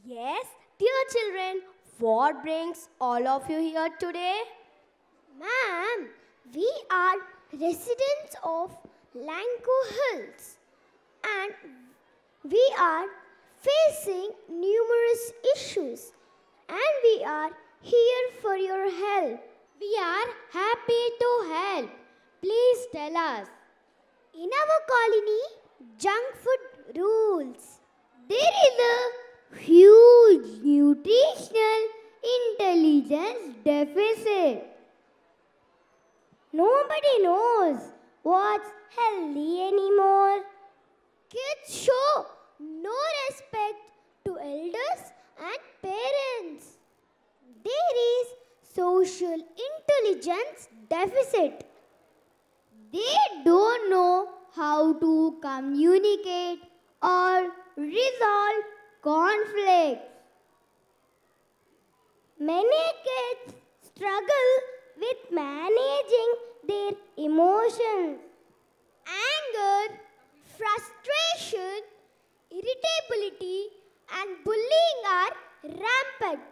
Yes, dear children, what brings all of you here today? Ma'am, we are residents of Lanco Hills and we are facing numerous issues and we are here for your help. We are happy to help. Please tell us. In our colony, junk food rules. There is a huge nutritional intelligence deficit. Nobody knows what's healthy anymore. Kids show no respect to elders and parents. There is social intelligence deficit. They don't know how to communicate or resolve conflicts. Many kids struggle with managing their emotions. Anger, frustration, irritability, and bullying are rampant.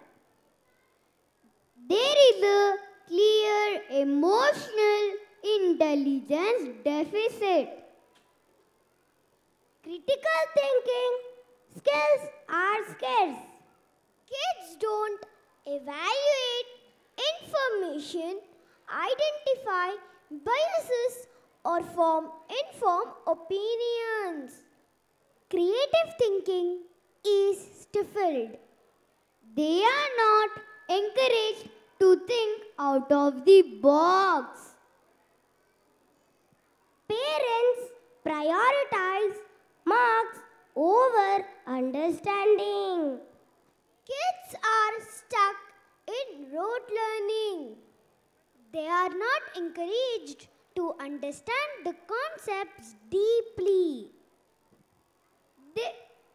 There is a clear emotional intelligence deficit. Critical thinking skills are scarce. Kids don't evaluate information, identify biases, or form informed opinions. Creative thinking is stifled. They are not encouraged to think out of the box. Parents prioritize marks over understanding. Kids are stuck in rote learning. They are not encouraged to understand the concepts deeply. The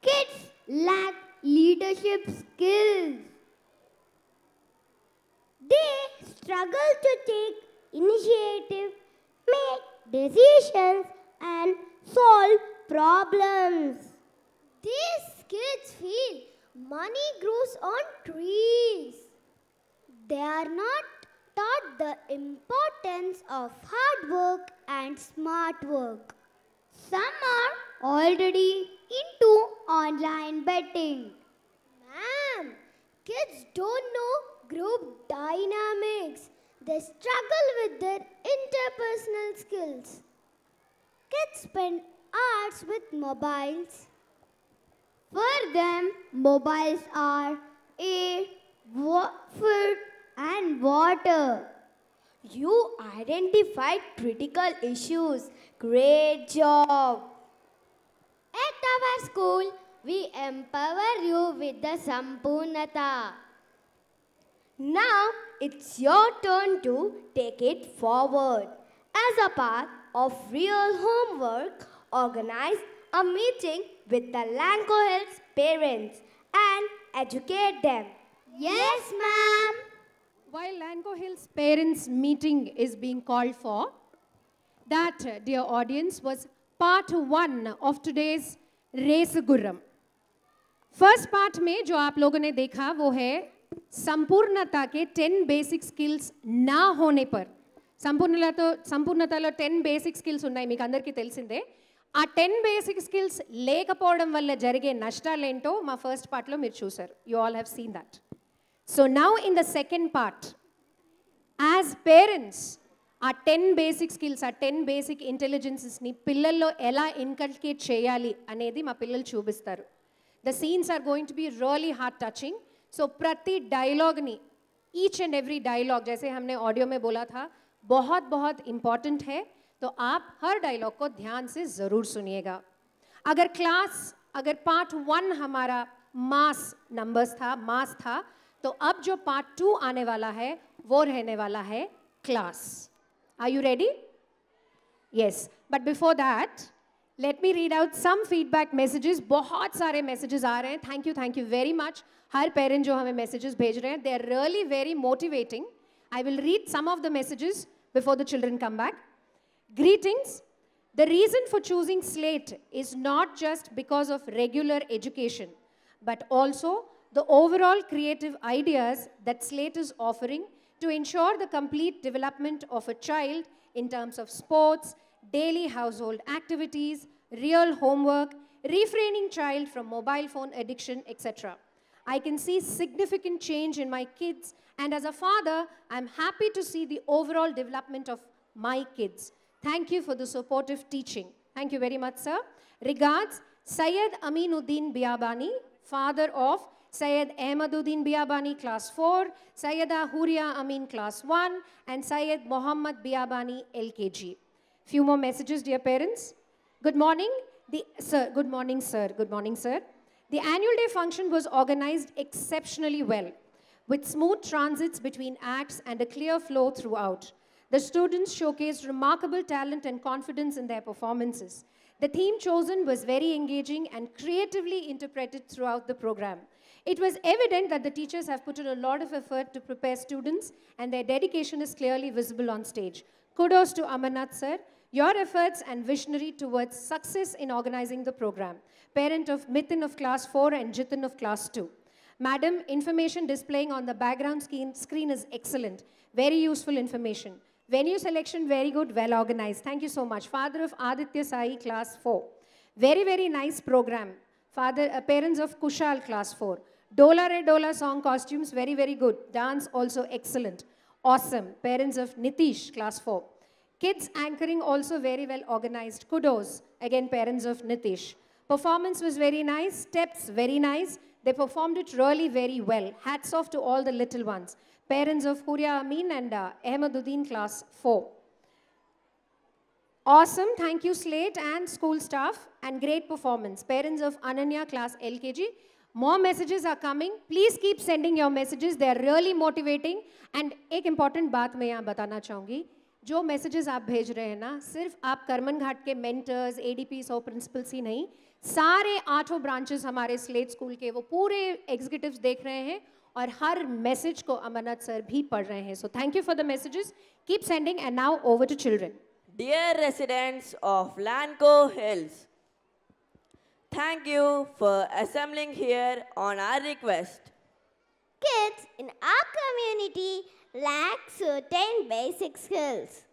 kids lack leadership skills. They struggle to take initiative, make decisions, and solve problems. These kids feel money grows on trees. They are not taught the importance of hard work and smart work. Some are already into online betting. Ma'am, kids don't know group dynamics. They struggle with their interpersonal skills. Kids spend hours with mobiles. For them, mobiles are air, food, and water. You identified critical issues. Great job. At our school, we empower you with the Sampurnata. Now it's your turn to take it forward. As a part of real homework, organize a meeting with the Lanco Hills parents and educate them. Yes, ma'am. While Lanco Hills parents meeting is being called for, that, dear audience, was part 1 of today's Race Gurram. First part में जो आप लोगों ने देखा वो है संपूर्णता के 10 बेसिक స్కిల్స్ నా होने पर సంపూర్ణతలో 10 బేసిక్ స్కిల్స్ ఉన్నాయి మీకు అందరికీ తెలిసిందే ఆ 10 బేసిక్ స్కిల్స్ లేకపోవడం వల్ల జరిగే నష్టాలేంటో మా ఫస్ట్ పార్ట్లో మీరు చూశారు you all have seen that so now in the second part as parents ఆ 10 బేసిక్ స్కిల్స్ ఆ 10 బేసిక్ ఇంటెలిజెన్సెస్ని పిల్లల్లో ఎలా ఇన్కల్కేట్ చేయాలి అనేది మా పిల్లలు చూపిస్తారు the scenes are going to be really heart touching सो प्रति डायलॉग नहीं ईच एंड एवरी डायलॉग जैसे हमने ऑडियो में बोला था बहुत बहुत इम्पॉर्टेंट है तो आप हर डायलॉग को ध्यान से ज़रूर सुनिएगा अगर पार्ट 1 हमारा मास नंबर्स था मास था तो अब जो पार्ट 2 आने वाला है वो रहने वाला है class are you ready yes but before that let me read out some feedback messages बहुत सारे मैसेजेस आ रहे हैं थैंक यू वेरी मच हर पेरेंट जो हमें मैसेजेस भेज रहे हैं they are really very motivating I will read some of the messages before the children come back greetings the reason for choosing Slate is not just because of regular education but also the overall creative ideas that Slate is offering to ensure the complete development of a child in terms of sports, daily household activities, real homework, refraining child from mobile phone addiction, etc. I can see significant change in my kids, and as a father, I'm happy to see the overall development of my kids. Thank you for the supportive teaching. Thank you very much, sir. Regards, Syed Aminuddin Biabani, father of Syed Ahmaduddin Biabani, class 4, Sayyida Huria Amin, class 1, and Syed Muhammad Biabani, LKG. Few more messages, dear parents. Good morning. Good morning, sir. Good morning, sir. The annual day function was organized exceptionally well, with smooth transits between acts and a clear flow throughout. The students showcased remarkable talent and confidence in their performances. The theme chosen was very engaging and creatively interpreted throughout the program. It was evident that the teachers have put in a lot of effort to prepare students, and their dedication is clearly visible on stage. Kudos to Amarnath sir. Your efforts and visionary towards success in organizing the program. Parent of Mithun of class 4 and Jitin of class 2. Madam, information displaying on the background screen is excellent. Very useful information. Venue selection, very good, well organized. Thank you so much. Father of Aditya Sai, class 4. Very, very nice program. Parents of Kushal, class 4. Dola Re Dola song costumes, very, very good. Dance also excellent. Awesome. Parents of Nitish, class 4. Kids anchoring also very well organized. Kudos. Again, parents of Nitish. Performance was very nice. Steps, very nice. They performed it really very well. Hats off to all the little ones. Parents of Huria Amin and Ahmaduddin, class 4. Awesome. Thank you, Slate and school staff. And great performance. Parents of Ananya, class LKG. More messages are coming. Please keep sending your messages. They are really motivating. And एक important बात मैं यहाँ बताना चाहूँगी. जो messages आप भेज रहे हैं ना, सिर्फ आप करमन घाट के मेंटर्स, एडीपीस और प्रिंसिपल्स ही नहीं, सारे 8 ब्रांचेस हमारे स्लेट स्कूल के वो पूरे एग्जीक्यूटिव्स देख रहे हैं और हर मैसेज को अमरनाथ सर भी पढ़ रहे हैं. So thank you for the messages. Keep sending and now over to children. Dear residents of Lanco Hills, thank you for assembling here on our request. Kids in our community lack certain basic skills.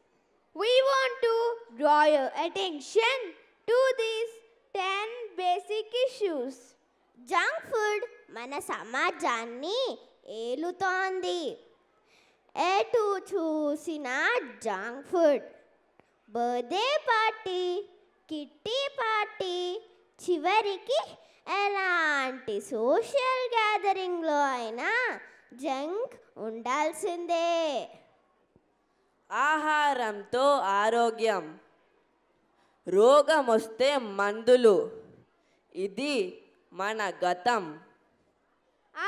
We want to draw your attention to these 10 basic issues. Junk food మన సమాజాన్ని ఏలుతోంది. ఎటు చూసినా junk food. Birthday party, kitty party, చివరికి ఎలాంటి social గ్యాదరింగ్లో అయినా junk ఉండాల్సిందే. ఆహారంతో ఆరోగ్యం, రోగం వస్తే మందులు, ఇది మన గతం.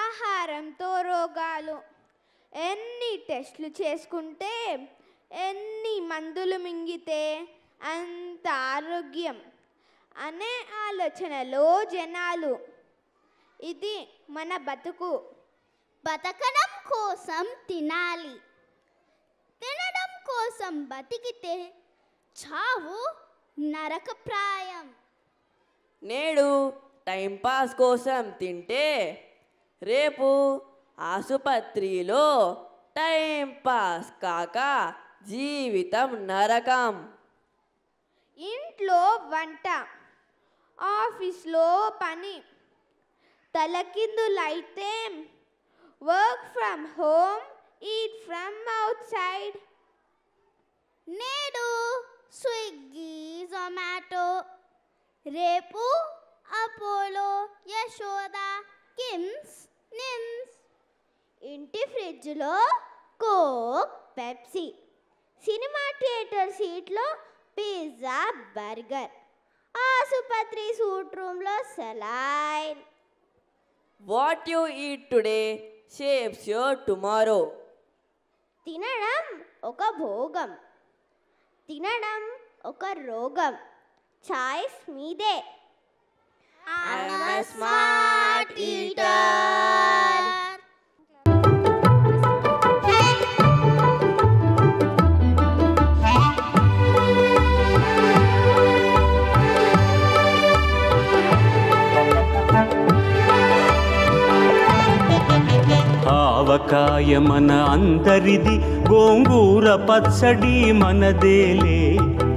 ఆహారంతో రోగాలు, ఎన్ని టెస్టులు చేసుకుంటే, ఎన్ని మందులు మింగితే అంత ఆరోగ్యం అనే ఆలోచనలో జనాలు. ఇది మన బతుకు. బతకడం కోసం తినాలి, తినడం కోసం బతికితే చావు నరకప్రాయం. నేడు టైంపాస్ కోసం తింటే రేపు ఆసుపత్రిలో టైంపాస్ కాక జీవితం నరకం. ఇంట్లో వంట, ఆఫీస్లో పని, తలకిందులైతే work from home, eat from outside. నేడు స్విగ్గీ, జొమాటో, రేపు అపోలో, యశోద, కిమ్స్, నిమ్స్. ఇంటి ఫ్రిడ్జ్లో కోక్, పెప్సీ. సినిమా థియేటర్ సీట్లో పిజ్జా, బర్గర్. ఆసుపత్రి సూట్ రూమ్లో saline. What you eat today shapes your tomorrow. తినడం ఒక భోగం, తినడం ఒక రోగం. చాయిస్ మీదే. I'm a smart eater. ఆవకాయ మన అందరిది, గోంగూర పచ్చడి మనదేలే.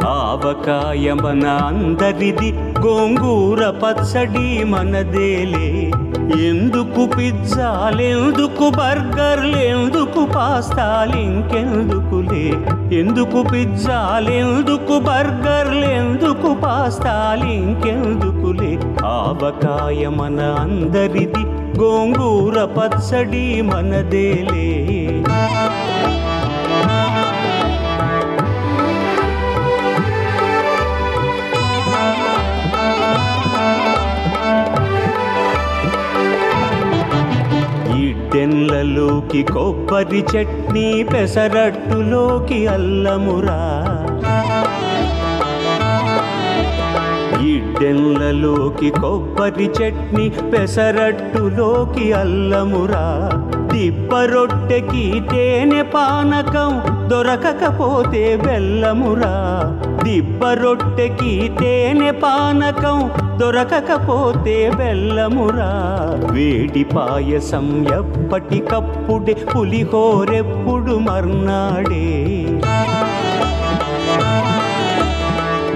ఆవకాయ మన అందరిది, గోంగూర పచ్చడి మనదేలే. ఎందుకు పిజ్జాలెందుకు బర్గర్లెందుకు పాస్తాలింకెందుకులే. ఎందుకు పిజ్జాలెందుకు బర్గర్లెందుకు పాస్తాలింకెందుకులే. ఆవకాయ మన అందరిది, గోంగూర పచ్చడి మనదేలే. ఇడ్డెన్లలోకి కొబ్బరి చట్నీ, పెసరట్టులోకి అల్లమురా. ఇడ్డెన్లలోకి కొబ్బరి చట్నీ, పెసరట్టులోకి అల్లమురా. దిబ్బ రొట్టెకి తేనె పానకం, దొరకకపోతే బెల్లమురా. దిబ్బ రొట్టెకి తేనె పానకం, దొరకకపోతే బెల్లమురా. వేడి పాయసం ఎప్పటికప్పుడే, పులిహోరెప్పుడు మర్నాడే.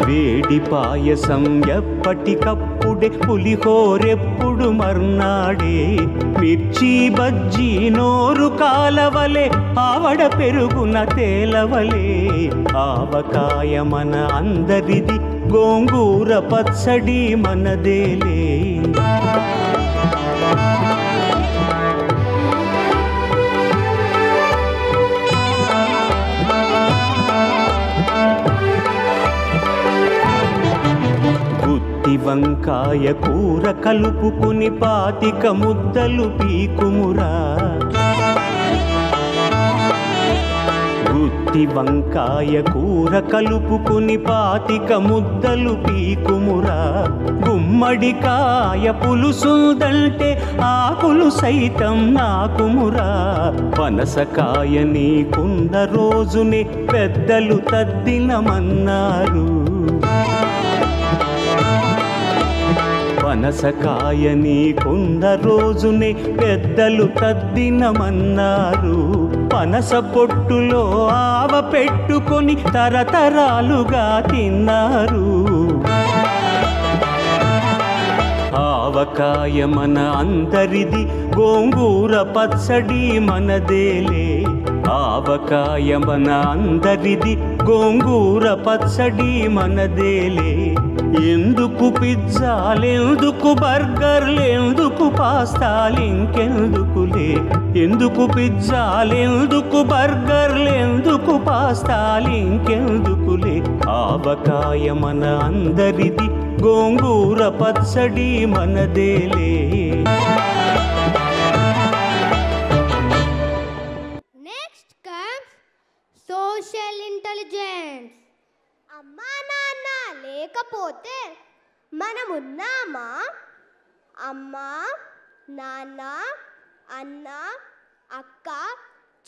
వేడి పాయసం ఎప్పటికప్పుడే, పులిహోరెప్పుడు మర్నాడే. మిర్చి బజ్జీ నోరు కాలవలే, ఆవడ పెరుగున తేలవలే. ఆవకాయ మన అందరిది, గోంగూర పచ్చడి మనదేలే. గుత్తి వంకాయ కూర కలుపుకుని, 25 ముద్దలు పీకుమురా. గుత్తి వంకాయ కూర కలుపుకుని, 25 ముద్దలు పీకుమురా. గుమ్మడికాయ పులుసుదంటే, ఆకులు సైతం నాకుమురా. పనసకాయ నీకున్న రోజునే, పెద్దలు తద్దినమన్నారు. పనసకాయ నీకున్న రోజునే, పెద్దలు తద్దినమన్నారు. పనస పొట్టులో ఆవ పెట్టుకొని, తరతరాలుగా తిన్నారు. ఆవకాయ మన అందరిది, గోంగూర పచ్చడి మనదేలే. ఆవకాయ మన అందరిది, గోంగూర పచ్చడి మనదేలే. ఎందుకు పిజ్జాలెందుకు బర్గర్లెందుకు పాస్తాలింకెందుకులే. ఎందుకు పిజ్జాలెందుకు బర్గర్లెందుకు పాస్తాలింకెందుకులే. ఆవకాయ మన అందరిది, గోంగూర పచ్చడి మనదేలే. Next comes social intelligence. అమ్మా నాన్న లేకపోతే మనమున్నామా? అమ్మ, నాన్న, అన్న, అక్క,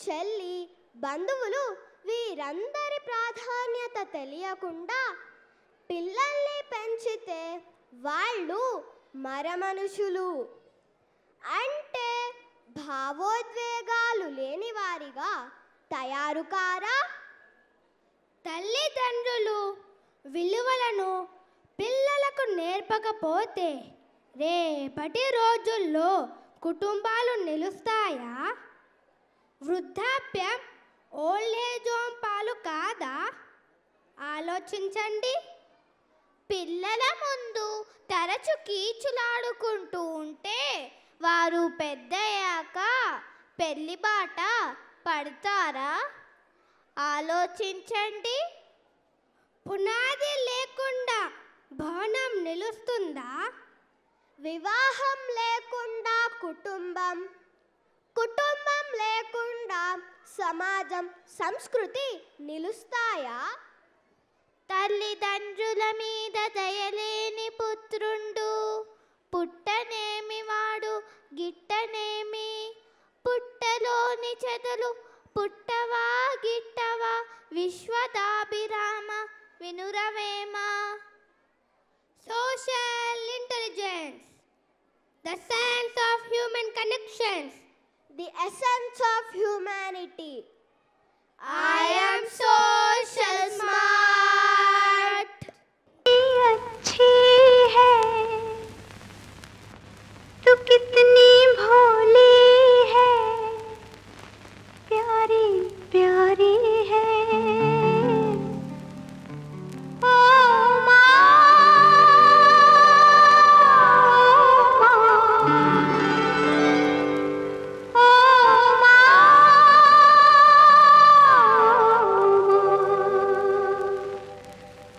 చెల్లి, బంధువులు వీరందరి ప్రాధాన్యత తెలియకుండా పిల్లల్ని పెంచితే వాళ్ళు మరమనుషులు, అంటే భావోద్వేగాలు లేని వారిగా తయారు కారా? తల్లిదండ్రులు విలువలను పిల్లలకు నేర్పకపోతే రేపటి రోజుల్లో కుటుంబాలు నిలుస్తాయా? వృద్ధాప్యం ఓల్డ్ ఏజ్ హోమ్ పాలు కాదా? ఆలోచించండి. పిల్లల ముందు తరచు కీచులాడుకుంటూ ఉంటే వారు పెద్దయ్యాక పెళ్లి బాట పడతారా? ఆలోచించండి. పునాది లేకుండా భవనం నిలుస్తుందా? వివాహం లేకుండా కుటుంబం, కుటుంబం లేకుండా సమాజం, సంస్కృతి నిలుస్తాయా? తల్లిదండ్రుల మీద దయలేని పుత్రుండు పుట్టనేమి వాడు గిట్టనేమి. పుట్టలోని చెదలు పుట్టవా గిట్టవా విశ్వదాభిరామ వినురవేమ. Social intelligence, the science of human connections. the essence of humanity. I am social smart. अच्छी है तू कितनी भोली है, प्यारी प्यारी है। ओ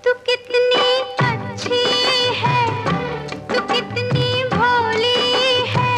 तू कितनी अच्छी है, तू कितनी भोली है,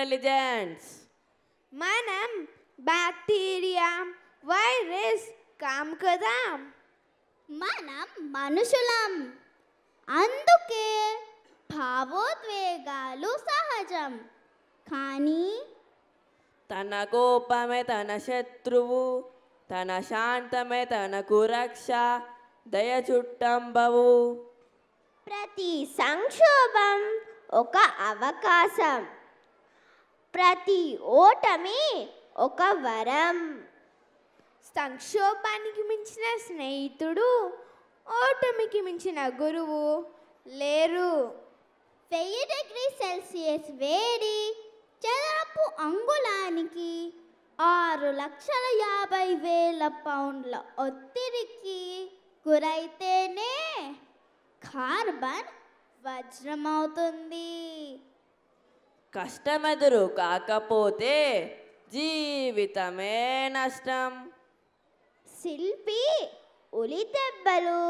ఇంటెలిజెన్స్. మనం బ్యాక్టీరియా, వైరస్ కాం కదా. మనం మనుషులం, అందుకే భావోద్వేగాలు సహజం. కానీ తన కోపమే తన శత్రువు, తన శాంతమే తనకు రక్ష, దయ చుట్టంబవు. ప్రతి సంక్షోభం ఒక అవకాశం, ప్రతి ఓటమి ఒక వరం. సంక్షోభానికి మించిన స్నేహితుడు, ఓటమికి మించిన గురువు లేరు. 1000 డిగ్రీ సెల్సియస్ వేడి చదరపు అంగుళానికి 6,50,000 పౌండ్ల ఒత్తిడికి గురైతేనే కార్బన్ వజ్రమవుతుంది. కష్టమెదురు కాకపోతే జీవితమే నష్టం. శిల్పి ఉలి దెబ్బలు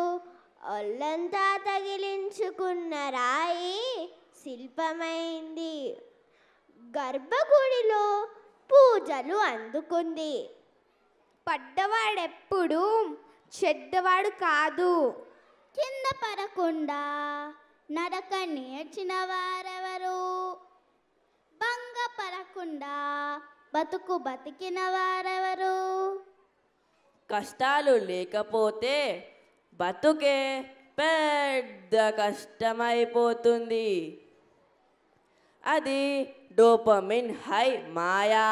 ఒళ్ళంతా తగిలించుకున్న రాయి శిల్పమైంది. గర్భగుడిలో పూజలు అందుకుంది. పడ్డవాడెప్పుడు చెడ్డవాడు కాదు. కింద పడకుండా నడక నేర్చిన వారెవరు? భంగపడకుండా బతుకు బతికిన వారెవరు? కష్టాలు లేకపోతే బతుకే పెద్ద కష్టమైపోతుంది. అది డోపమిన్ హై మాయా.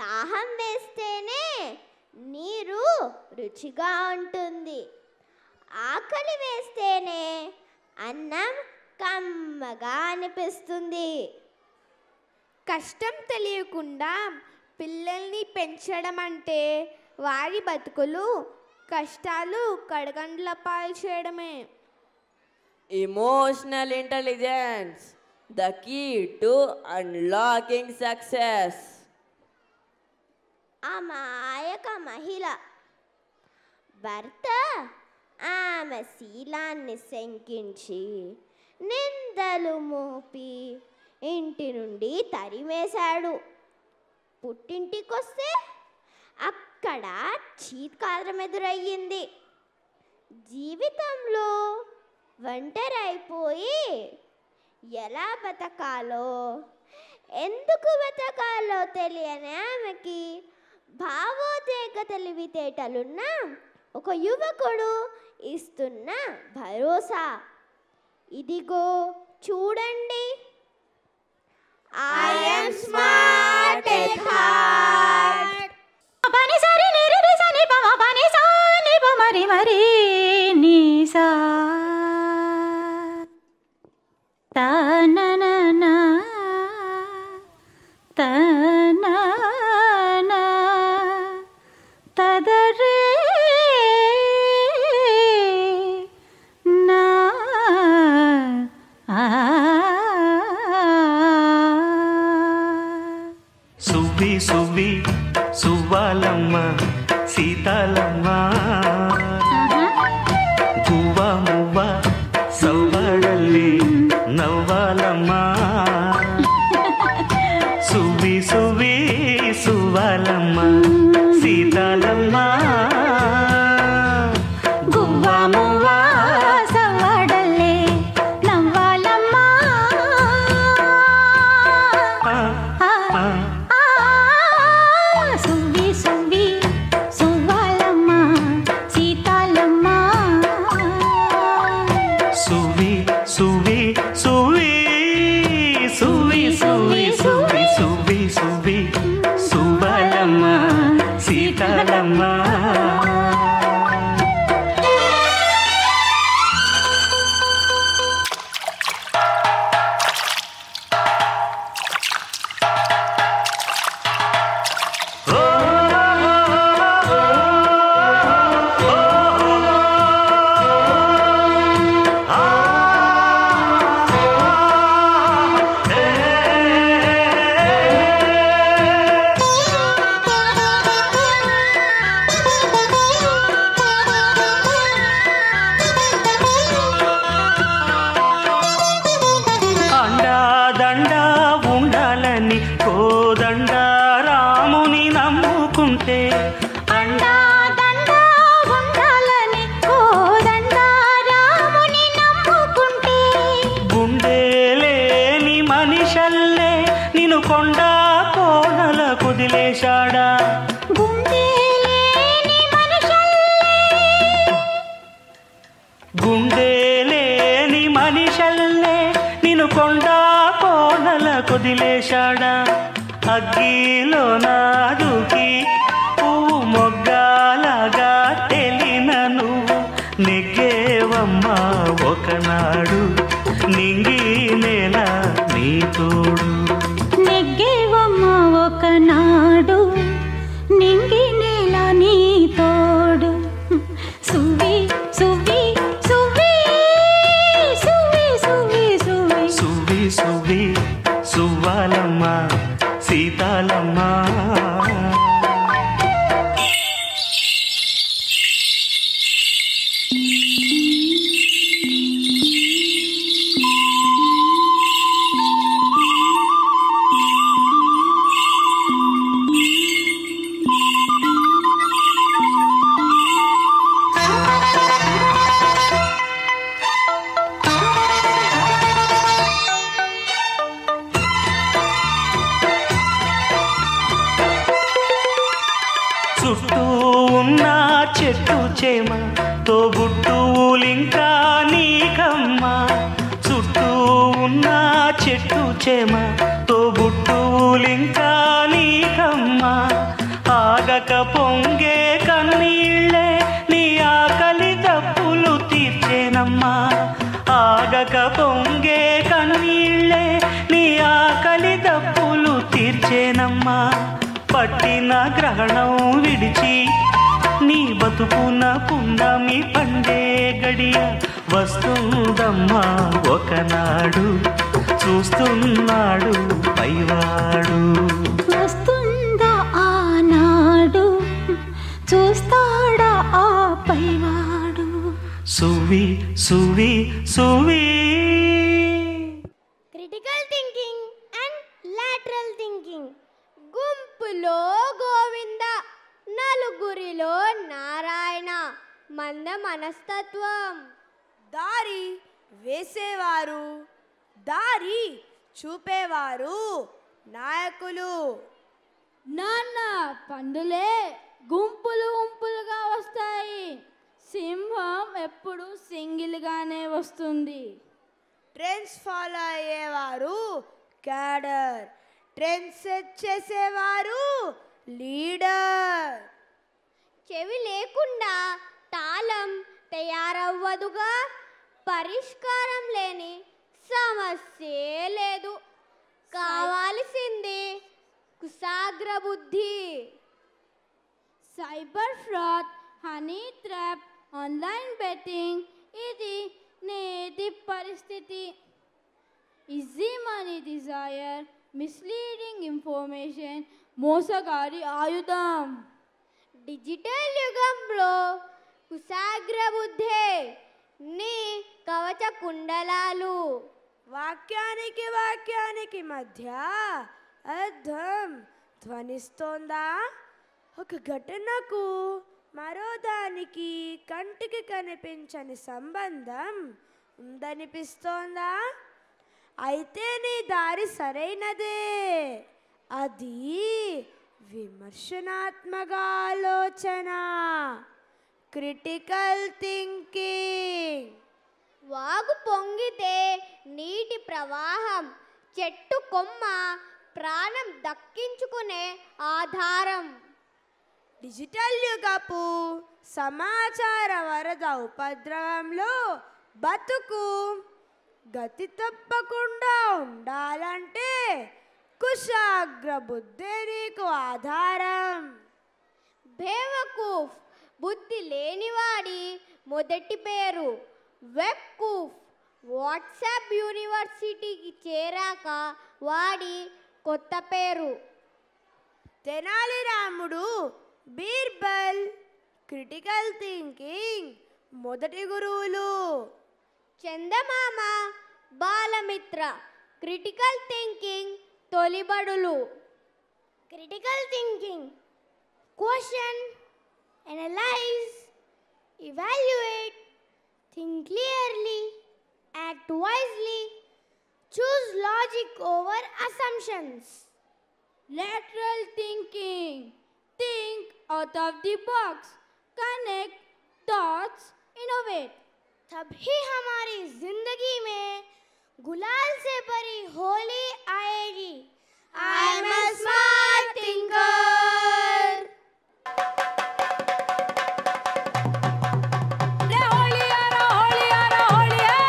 దాహం వేస్తేనే నీరు రుచిగా ఉంటుంది. ఆకలి వేస్తేనే అన్నం కమ్మగా అనిపిస్తుంది. కష్టం తెలియకుండా పిల్లల్ని పెంచడం అంటే వారి బతుకులు కష్టాలు కడగండ్ల పాలు చేయడమే. Emotional intelligence, the key to unlocking success. అమాయక మహిళ భర్త ఆమె శీలాన్ని శంకించి నిందలు మోపి ఇంటి నుండి తరిమేశాడు. పుట్టింటికొస్తే అక్కడ చీత్కారం ఎదురయ్యింది. జీవితంలో ఒంటరైపోయి ఎలా బతకాలో, ఎందుకు బతకాలో తెలియని ఆమెకి భావోద్వేగ తెలివితేటలున్న ఒక యువకుడు ఇస్తున్న భరోసా. ఇదిగో చూడండి. I am smart at heart. పని సరి నిరి రి సని పమ పని సా ని ప మరి మరి ని సా త న న న త న న త ద రే నా ఆ సువ్వి సువ్వి సువ్వాలమ్మ సీతాలమ్మ గువ్వ మువ్వ సవ్వాడల్లి నవ్వాలమ్మ సువ్వి సువ్వి సువ్వాలమ్మ సీతాలమ్మ గువ్వ మువ్వ సవ్వాడల్లే నవ్వాలమ్మ సువ్వి సువ్వి సువ్వాలమ్మ సీతాలమ్మ సువ్వి సువ్వి సువ్వి సువ్వి సువ్వి సువ్వి సువ్వి సువ్వి సువ్వాలమ్మ సీతాలమ్మ కొదిలేశాడా గుండేలేని మనిషల్లే నిన్ను కొండా కోనల కొదిలేశాడా అగ్గిలో నాదుకి పువ్వు మొగ్గాలగా తెలిన నువ్వు నెగ్గేవమ్మా ఒకనాడు నింగి నేల నీ తోడు నెగ్గేవమ్మా ఒకనాడు నింగి నేల నీ తోడు సువి సువి సువి సువి సువి సువి సువి సువి సువ్వాలమ్మ సీతాలమ్మ చుట్టూ ఉన్న చెట్టు చేమ తోబుట్టువులింకా నీకమ్మా చుట్టూ ఉన్న చెట్టు చేమ తోబుట్టువులింకా నీకమ్మా ఆగక పొంగే కన్నీళ్ళే నీ ఆకలి దప్పులు తీర్చేనమ్మా ఆగక పొంగే కన్నీళ్ళే నీ ఆకలి దప్పులు తీర్చేనమ్మా పట్టిన గ్రహణం విడిచి నీ బతుకున పుండమి పండే గడియ వస్తుందమ్మా ఒకనాడు చూస్తున్నాడు పైవాడు వస్తుందా ఆనాడు చూస్తాడా ఆ పైవాడు సువి సువి సువి Critical thinking and lateral thinking. గుంపులో గోవింద నలుగురిలో నారాయణ మంద మనస్తత్వం దారి వేసేవారు దారి చూపేవారు నాయకులు నాన్న పందులే గుంపులు గుంపులుగా వస్తాయి సింహం ఎప్పుడు సింగిల్గానే వస్తుంది ట్రెండ్స్ ఫాలో అయ్యేవారు క్యాడర్ ట్రెండ్ సెట్ చేసేవారు లీడర్ చెవి లేకుండా తాళం తయారవ్వదుగా పరిష్కారం లేని సమస్యే లేదు కావాల్సింది కుశాగ్ర బుద్ధి cyber fraud honey trap online betting ఇది నేటి పరిస్థితి easy money desire misleading information మోసగారి ఆయుధం డిజిటల్ యుగంలో కుశాగ్ర బుద్ధే నీ కవచ కుండలాలు వాక్యానికి మధ్య అర్థం ధ్వనిస్తోందా ఒక ఘటనకు మరో దానికి కంటికి కనిపించని సంబంధం ఉందనిపిస్తోందా అయితే నీ దారి సరైనదే అది విమర్శనాత్మక ఆలోచన క్రిటికల్ థింకింగ్ వాగు పొంగితే నీటి ప్రవాహం చెట్టు కొమ్మ ప్రాణం దక్కించుకునే ఆధారం డిజిటల్ యుగపు సమాచార వరద ఉపద్రవంలో బతుకు గతి తప్పకుండా ఉండాలంటే కుశాగ్ర బుద్ధి నీకు ఆధారం బేవకూఫ్ బుద్ధి లేనివాడి మొదటి పేరు వెబ్కూఫ్ వాట్సాప్ యూనివర్సిటీకి చేరాక వాడి కొత్త పేరు తెనాలి రాముడు బీర్బల్ క్రిటికల్ థింకింగ్ మొదటి గురువులు చందమామ బాలమిత్ర క్రిటికల్ థింకింగ్ తొలిబడులు Critical thinking. Question, analyze, evaluate, think clearly, act wisely, choose logic over assumptions. lateral thinking. Think out of the box. Connect dots, innovate. तभी हमारी जिंदगी में गुलाल से भरी होली आएगी. I am a smart thinker. रे होली आ रहा होली है.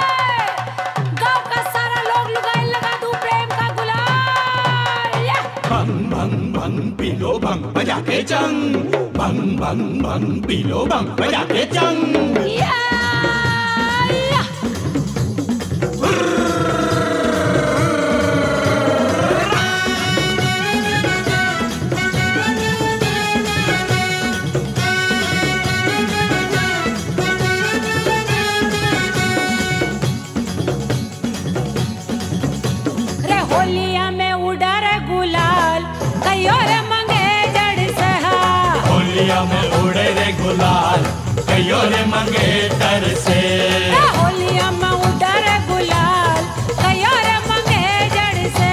गांव का सारा लोग लगा दूं प्रेम का गुलाल. भंग भंग भंग पी लो भंग बजा के जंग. भंग भंग भंग पी लो भंग बजा के जंग. होलिया में उड़ा रे गुलाल कयो रे मंगे जड़ से. होलिया में उड़े रे गुलाल कयो रे मंगे तर से. होलिया में उड़ा रे गुलाल कयो रे मंगे जड़ से.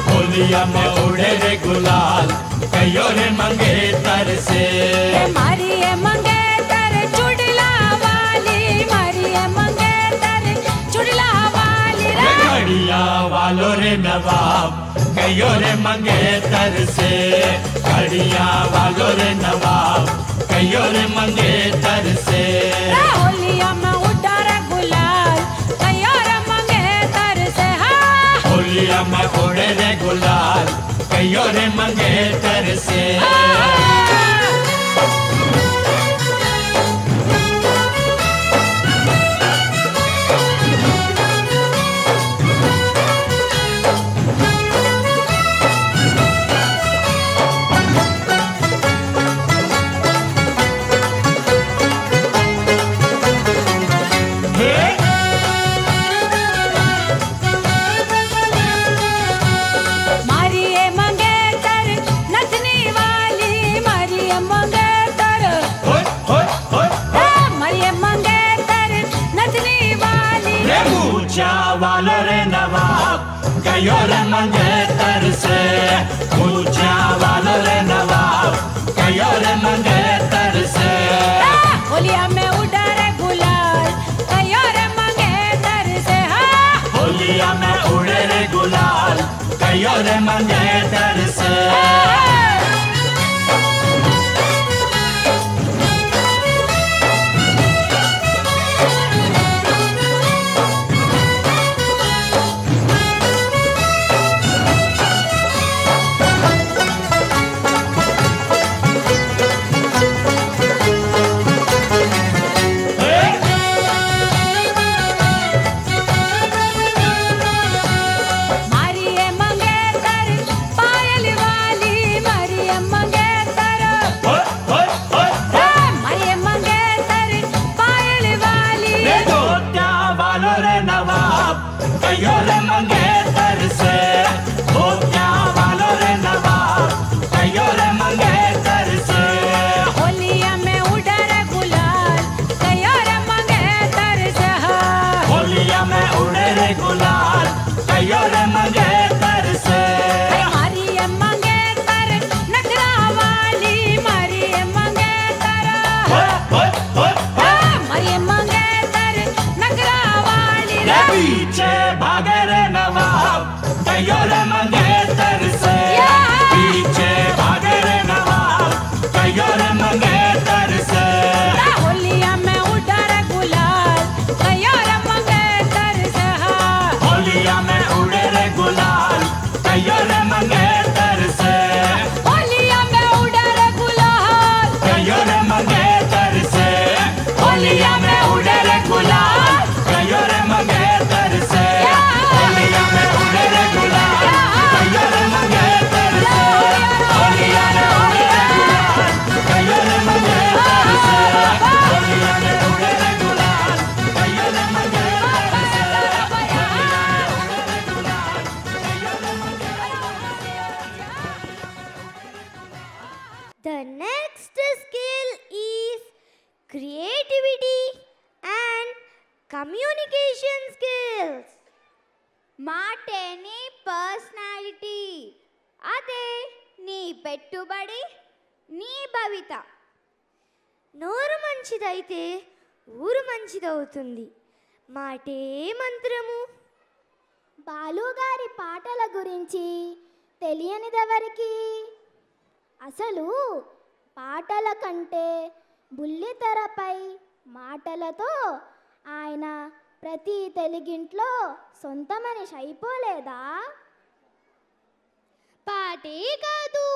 होलिया में उड़े रे गुलाल कयो रे मंगे तर से. मारी ये मंगे तर चुड़ला वाली. मारी ये मंगे तर चुड़ला वाली. घड़िया वालो रे नवाब कयो रे मंगे तर से. घड़िया वालो रे नवाब कयो रे मंगे तर से. होलिया में उड़ा रे गुलाल कयो रे मंगे तर से. होलिया में उड़े रे गुलाल कयो रे मंगे तर से. वालो रे नवाब कयो रे मंगे तर से. ऊंचा वालो रे नवाब कयो रे मंगे तर से. होलिया में उड़ा रे गुलाल कयो रे मंगे तर से. होलिया में उड़े रे गुलाल कयो रे मंगे तर से. कयो रे मंगे तर से. धोतिया वालो रे नवाब कयो रे मंगे तर से. होलिया में उड़ा रे गुलाल कयो रे मंगे तर से. होलिया में उड़े रे गुलाल कयो रे मंगे तर से. मारी ये मंगे तर नखरा वाली. मारी ये मंगे तर मारी ये मंगे तर नखरा वाली. पीछे भागे रे नवाब कयो रे मंगे तर से. पीछे भागे रे नवाब कयो रे मंगे तर से. होलिया में उड़ा रे गुलाल कयो रे मंगे तर से. होलिया में उड़े रे गुलाल कयो रे मंगे तर से. होलिया में उड़ा रे गुलाल कयो रे मंगे तर से. होलिया में उड़े रे गुलाल कयो रे मंगे तर से. होलिया में उड़े रे गुलाल कयो रे मंगे तर से. होलिया में उड़े रे गुलाल कयो रे मंगे तर से. होलिया में उड़े रे गुलाल कयो रे मंगे तर से. होलिया में उड़े रे गुलाल कयो रे मंगे तर से. The next skill is creativity and communication skills. ಮಾಟೇನೆ ಪರ್ಸನಾಲಿಟಿ. ಅದೇ పెట్టుబడి నీ భవిత. నోరు మంచిదైతే ఊరు మంచిదవుతుంది. మాటే మంత్రము. బాలుగారి పాటల గురించి తెలియనిదెవరికి? అసలు పాటల కంటే బుల్లితెరపై మాటలతో ఆయన ప్రతి తెలుగింట్లో సొంత మనిషి అయిపోలేదా? పాటే కాదు,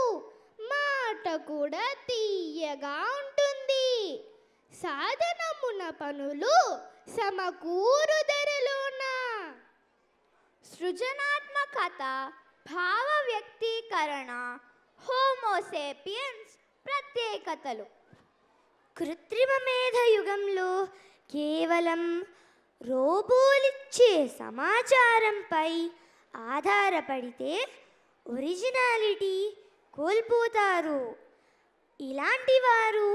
మాట కూడా తీయగా ఉంటుంది. సాధనమున పనులు సమకూరుదరలోన. సృజనాత్మకత, భావ వ్యక్తీకరణ, హోమోసేపియన్స్ ప్రత్యేకతలు. కృత్రిమ మేధ యుగంలో కేవలం రోబోలిచ్చే సమాచారంపై ఆధారపడితే ఒరిజినాలిటీ కోల్పోతారు. ఇలాంటి వారు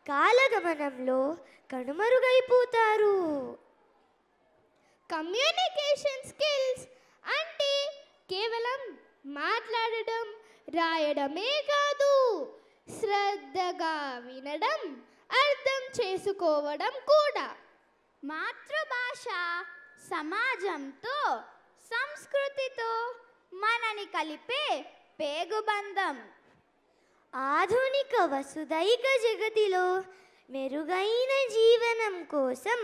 కాలగమనంలో కనుమరుగైపోతారు. కమ్యూనికేషన్ స్కిల్స్ అంటే కేవలం మాట్లాడడం, రాయడమే కాదు, శ్రద్ధగా వినడం, అర్థం చేసుకోవడం కూడా. మాతృభాష సమాజంతో, సంస్కృతితో మనని కలిపే పేగుబంధం. ఆధునిక వసుదైక జగతిలో మెరుగైన జీవనం కోసం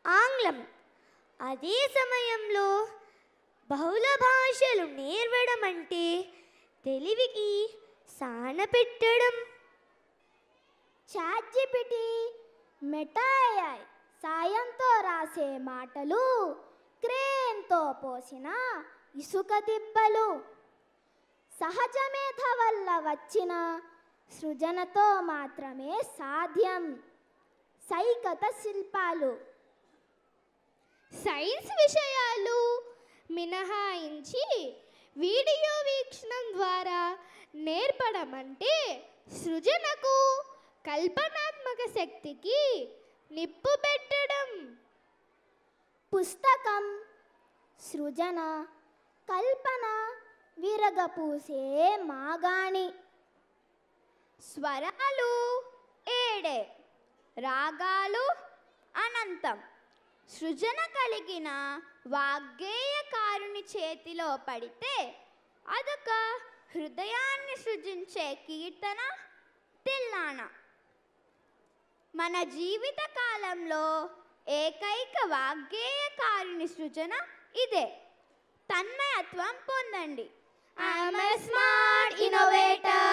ఆంగ్లం, అదే సమయంలో బహుళ భాషలు నేర్వడం అంటే తెలివికి సాన పెట్టడం. చాట్‌జిపిటి, మెటా AI సాయంతో రాసే మాటలు, క్రేన్తో పోసిన ఇసుక తిప్పలు, సహజమేధ వల్ల వచ్చిన సృజనతో మాత్రమే సాధ్యం. సైకత శిల్పాలు. సైన్స్ విషయాలు మినహాయించి వీడియో వీక్షణం ద్వారా నేర్పడం అంటే సృజనకు, కల్పనాత్మక శక్తికి నిప్పు పెట్టడం. పుస్తకం, సృజన, కల్పన విరగపూసే మాగాణి. స్వరాలు 7, రాగాలు అనంతం. సృజన కలిగిన వాగ్గేయకారుని చేతిలో పడితే అదొక హృదయాన్ని సృజించే కీర్తన, తిల్లాన. మన జీవిత కాలంలో ఏకైక వాగ్గేయకారుని సృజన ఇదే. తన్మయత్వం పొందండి. I'm a smart innovator.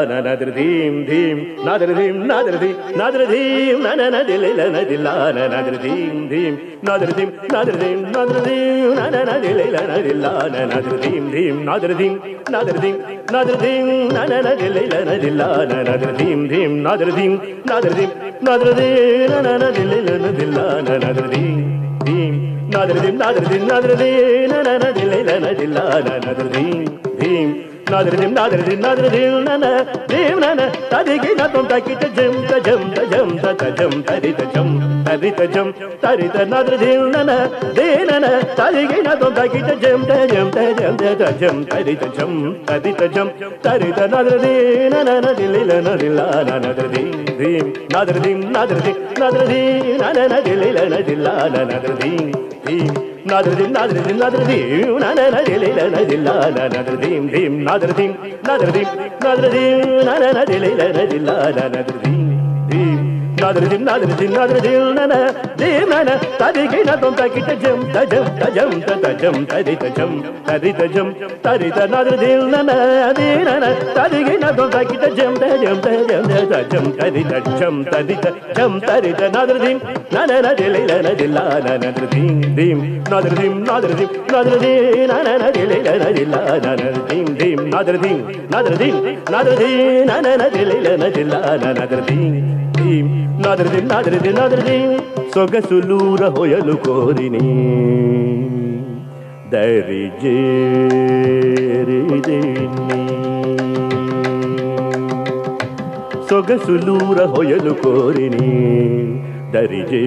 నదరదీం ధీం నదరదీం నదరదీ నదరదీం నదరదీం ధీం నదరదీం నదరదీం నదరదీం నదరదీం ధీం నదరదీం నదరదీం నదరదీం నదరదీం ధీం నదరదీం నదరదీం నదరదీం నదరదీం ధీం నదరదీం నదరదీం నదరదీం ధీం నాదరదీం నాదరదీం నాదరదీం నదరదీం నన తదిగి నతం తకిట జం తజం తజం తజం తరిత జం తరిత జం తరిత నాదరదీం నన దేనన తదిగి నతం తకిట జం తజం తజం తజం తరిత జం తరిత జం తరిత నాదరదీం నన దిలిల నదిల నాదరదీం ధీం నాదరదీం నాదరదీం నాదరదీం నన దిలిల నదిల నాదరదీం ధీం నాదరదీం నాదరదీం నాదరదీం నన దిలిల నదిల నాదరదీం ధీం నాదరదీం నాదరదీం నాదరదీం నన దిలిల నదిల నాదరదీం ధీం నాదరిదిం నాదరిదిం నాదరిదిం నన దీనన తదిగిన తొంతకిట జం తజం తజం తజం తరిత జం తరిత నాదరిదిం నన దీనన తదిగిన తొంతకిట జం తజం తజం తరిత జం తరిత నాదరిదిం నన దిలిల నదిలా నదరిదిం దిం నాదరిదిం నాదరిదిం నాదరిదిం నన దిలిల నదిలా నదరిదిం దిం నాదరిదిం నాదరిదిం నాదరిదిం నన దిలిల నదిలా నదరిదిం దిం నాదరిదిం నాదరిదిం నాదరిదిం సొగసులూర హొయలు కోరిని దరిజేరిదిని సొగసులూర హొయలు కోరిని దరిజే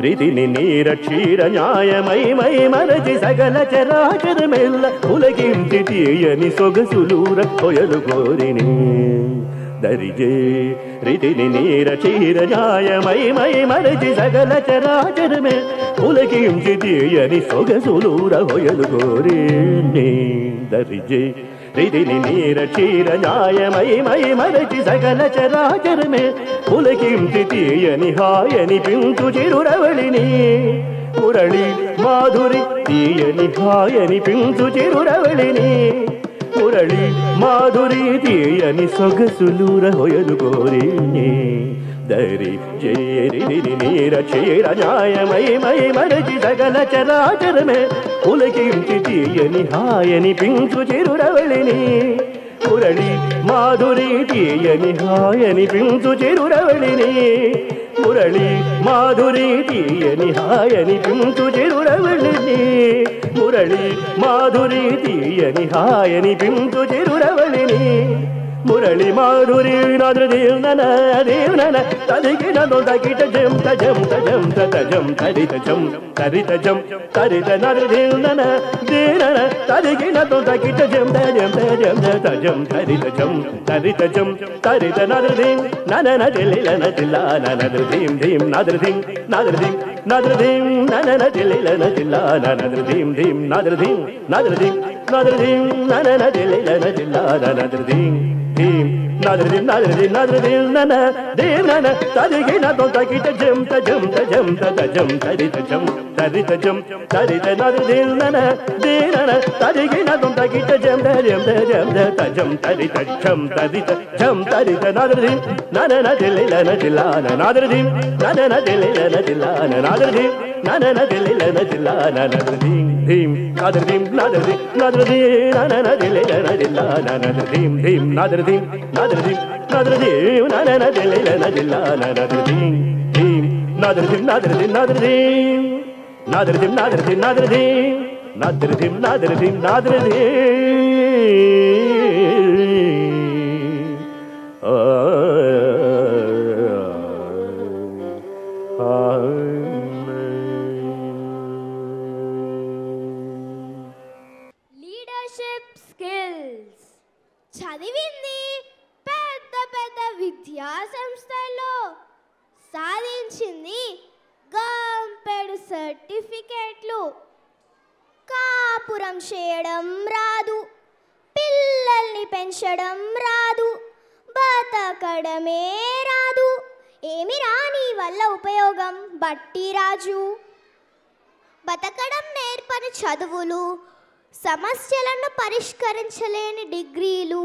రిదిని నీర క్షీర న్యాయమై మై మరచి సకల చరాచర మెల్ల ఉలగించి తీయని సొగసులూర హొయలు కోరిని దరిజే రిదిని నీర క్షీర న్యాయమై మై మరచి సకల చరాచర మెల్ల ఉలగించి తీయని సొగసులూర హొయలు కోరిని దరిజే రిదిని నీర క్షీర న్యాయమై మై మరచి సకల చరాచరమే పులకించి తీయని హాయని పింతు చిరురవళిని మురళి మాధురి తీయని హాయని పింతు చిరురవళిని మురళి మాధురి తీయని సొగసులూర హొయలు కోరిని దరి చేరిని నీర క్షీర న్యాయమై మై మరచి సకల చరాచరమే పులకించి తీయని హాయని పించు చిరురవళిని మురళి మాధురి తీయని హాయని పించు చిరురవళిని మురళి మాధురి తీయని హాయని పించు చిరురవళిని మురళి మాధురి తీయని హాయని పించు చిరురవళిని మురళి మాధురి నాదరిదిం నన దేవ్ నన తదిగిన తొంతకిట జం తజం తజం తజం తరిత జం తరిత నాదరిదిం నన దేనన తదిగిన తొంతకిట జం తజం తజం తరిత జం తరిత నాదరిదిం నన దిలిల నదిలా నాదరిదిం దిం నాదరిదిం నాదరిదిం నాదరిదిం నన దిలిల నదిలా నాదరిదిం దిం నాదరిదిం నాదరిదిం నాదరిదిం నన దిలిల నదిలా నాదరిదిం dim nadradim nadradim nadradim nana dim nana tadigina tొంతకిట jam tajam tajam tajam tarita jam tarita nadradim nana dim nana tadigina tొంతకిట jam tajam tajam tarita jam tarita nadradim nana nadilila nadilana nadradim nana nadilila nadilana nadradim nana nadilila nadilana nadradim dim nadradim nadradim nadradim nana nadilila nadilana nadradim dim nadradim nadradim nadradim nana nadilila nadilana nadradim dim nadradim nadradim nadradim nadradim nadradim nadradim nadradim nadradim leadership skills చదివింది పెద్ద పెద్ద విద్యా సంస్థల్లో సాధించింది గంపెడు సర్టిఫికేట్లు కాపురం చేయడం రాదు పిల్లల్ని పెంచడం రాదు బతకడమే రాదు ఏమి రాని వల్ల ఉపయోగం బట్టి రాజు బతకడం నేర్పని చదువులు సమస్యలను పరిష్కరించలేని డిగ్రీలు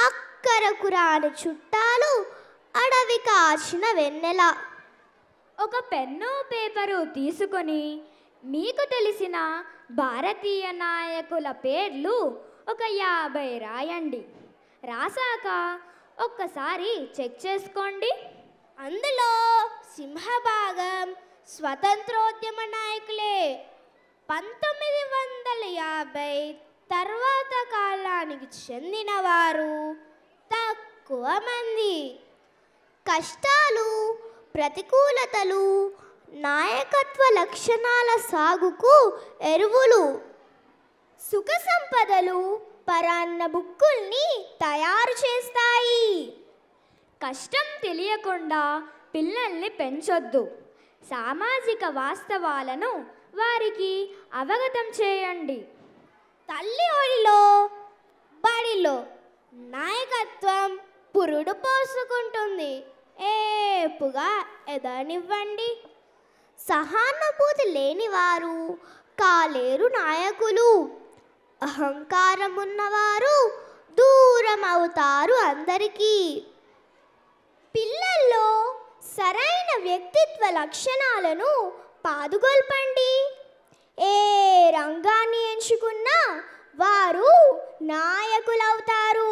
అక్కరకు రాని చుట్టాలు అడవి కాచిన వెన్నెల ఒక పెన్ను పేపరు తీసుకొని మీకు తెలిసిన భారతీయ నాయకుల పేర్లు ఒక 50 రాయండి. రాసాక ఒక్కసారి చెక్ చేసుకోండి. అందులో సింహభాగం స్వతంత్రోద్యమ నాయకులే. 1950 తర్వాత కాలానికి చెందినవారు తక్కువ మంది. కష్టాలు, ప్రతికూలతలు, నాయకత్వ లక్షణాల సాగుకు ఎరువులు, సుఖ సంపదలు పరాన్న బుక్కుల్ని తయారు చేస్తాయి. కష్టం తెలియకుండా పిల్లల్ని పెంచొద్దు. సామాజిక వాస్తవాలను వారికి అవగతం చేయండి. తల్లి ఒడిలో బడిలో నాయకత్వం పురుడు పోసుకుంటుంది. ఏపుగా ఎదనివ్వండి. సహానుభూతి లేనివారు కాలేరు నాయకులు. అహంకారం ఉన్నవారు దూరం అవుతారు అందరికీ. పిల్లల్లో సరైన వ్యక్తిత్వ లక్షణాలను పాదుకొల్పండి. ఏ రంగాన్ని ఎంచుకున్నా వారు నాయకులవుతారు.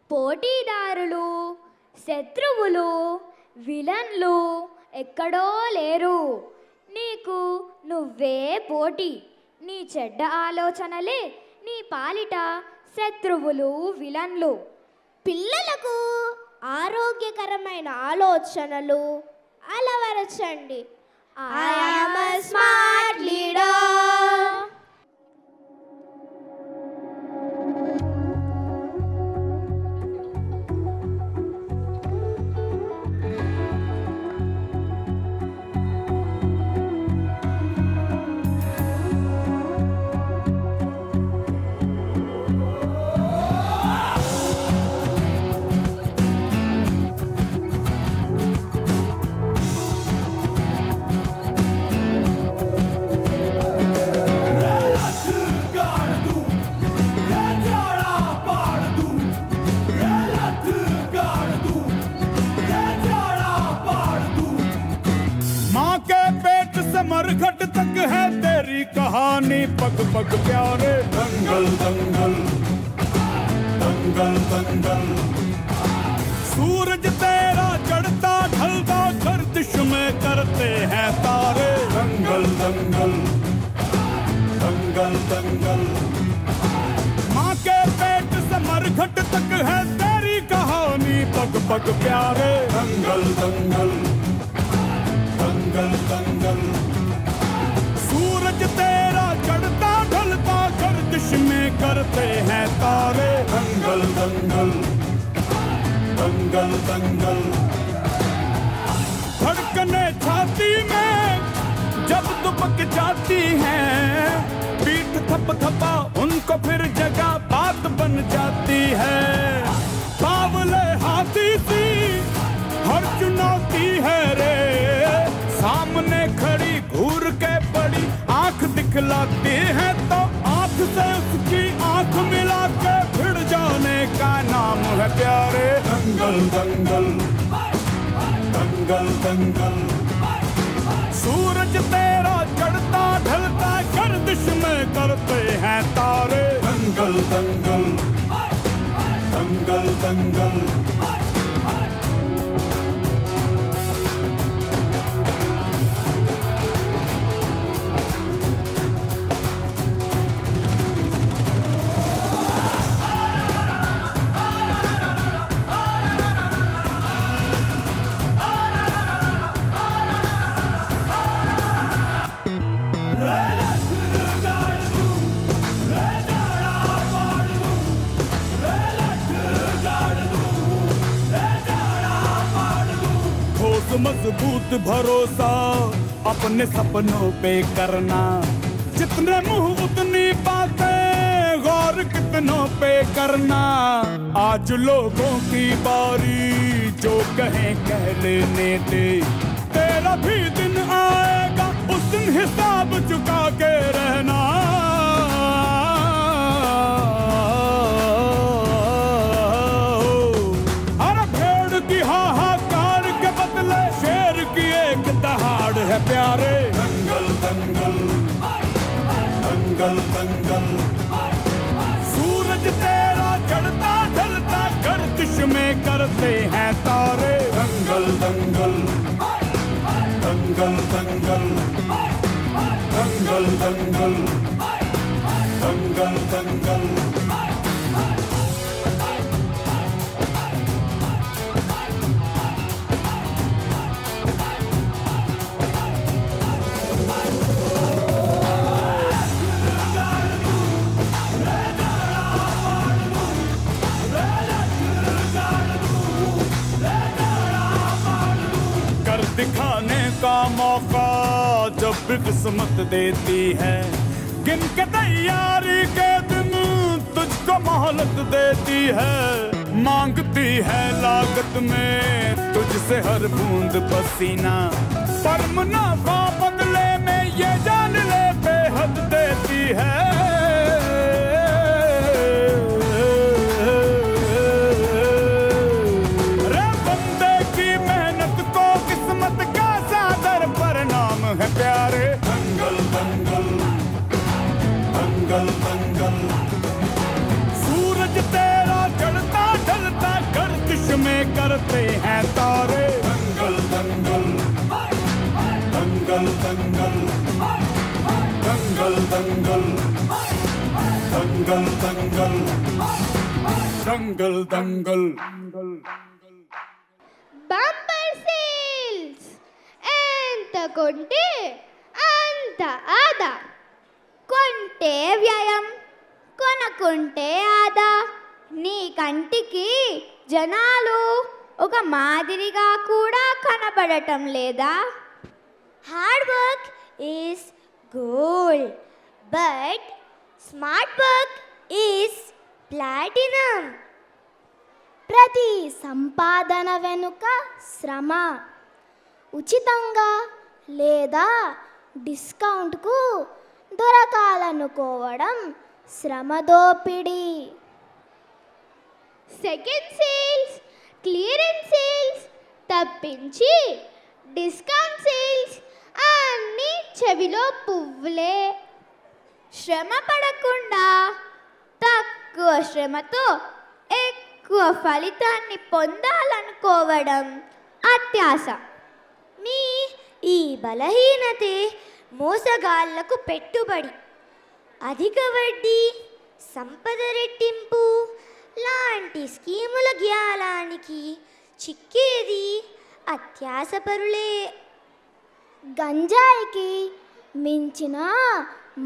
పోటీదారులు, శత్రువులు, విలన్లు ఎక్కడో లేరు. నీకు నువ్వే పోటీ. నీ చెడ్డ ఆలోచనలే నీ పాలిట శత్రువులు, విలన్లు. పిల్లలకు ఆరోగ్యకరమైన ఆలోచనలు అలవరచండి. I am a smart leader. मरघट तक है तेरी कहानी, पग पग प्यारे। दंगल दंगल दंगल दंगल, सूरज तेरा चढ़ता ढलता गर्दिश में करते हैं तारे। दंगल दंगल दंगल दंगल, माँ के पेट से मरघट तक है तेरी कहानी, पग पग प्यारे। दंगल दंगल दंगल दंगल, सूरज तेरा चढ़ता ढलता गर्दिश में करते हैं तारे। दंगल दंगल दंगल दंगल, धड़कने छाती में जब दुबक जाती हैं, पीठ थप थपा उनको फिर जगह बात बन जाती है। बावले हाथी सी हर चुनौती है रे, सामने खड़ी घूर के बड़ी आंख दिखलाती है, तो आंख से उसकी आंख मिला के भिड़ जाने का नाम है प्यारे। दंगल दंगल दंगल दंगल, सूरज तेरा चढ़ता ढलता गर्दिश में करते हैं तारे। दंगल दंगल दंगल दंगल, मजबूत भरोसा अपने सपनों पे करना, जितने मुंह उतनी बातें, गौर कितनों पे करना। आज लोगों की बारी, जो कहें कह लेने दे, तेरा भी दिन आएगा उस दिन हिसाब चुका के रहना। है प्यारे। दंगल दंगल दंगल दंगल, सूरज तेरा चढ़ता ढलता गर्दिश में करते हैं तारे। दंगल दंगल दंगल दंगल दंगल दंगल दंगल दंगल, दिखाने का मौका जब भी किस्मत देती है, गिन के तैयारी के दिन तुझको मोहलत देती है। मांगती है लागत में तुझसे हर बूंद पसीना, पर मुनाफा बदले में ये जान ले बेहद देती है। रे बंदे की मेहनत को किस्मत का सादर परिणाम है प्यारे। दंगल दंगल दंगल दंगल, सूरज तेरा चढ़ता ढलता गर्दिश में करते हैं तारे। दंगल दंगल दंगल दंगल दंगल दंगल दंगल दंगल दंगल दंगल। బంపర్ సేల్స్, ఎంత కొంటే అంత ఆదా. కొంటే వ్యయం, కొనుక్కుంటే ఆదా. నీ కంటికి జనాలు ఒక మాదిరిగా కూడా కనబడటం లేదా? Hard work is gold, but smart work is platinum. ప్రతి సంపాదన వెనుక శ్రమ. ఉచితంగా లేదా డిస్కౌంట్కు దొరకాలనుకోవడం శ్రమ దోపిడీ. సెకండ్ సేల్స్, క్లియరెన్స్ సేల్స్ తప్పించి డిస్కౌంట్ సేల్స్ అన్నీ చెవిలో పువ్వులే. శ్రమ పడకుండా తక్కువ శ్రమతో ఎక్కువ ఫలితాన్ని పొందాలనుకోవడం అత్యాశ. మీ ఈ బలహీనతే మోసగాళ్లకు పెట్టుబడి. అధిక వడ్డీ, సంపద రెట్టింపు లాంటి స్కీముల గ్యాలానికి చిక్కేది అత్యాశపరులే. గంజాయికి మించిన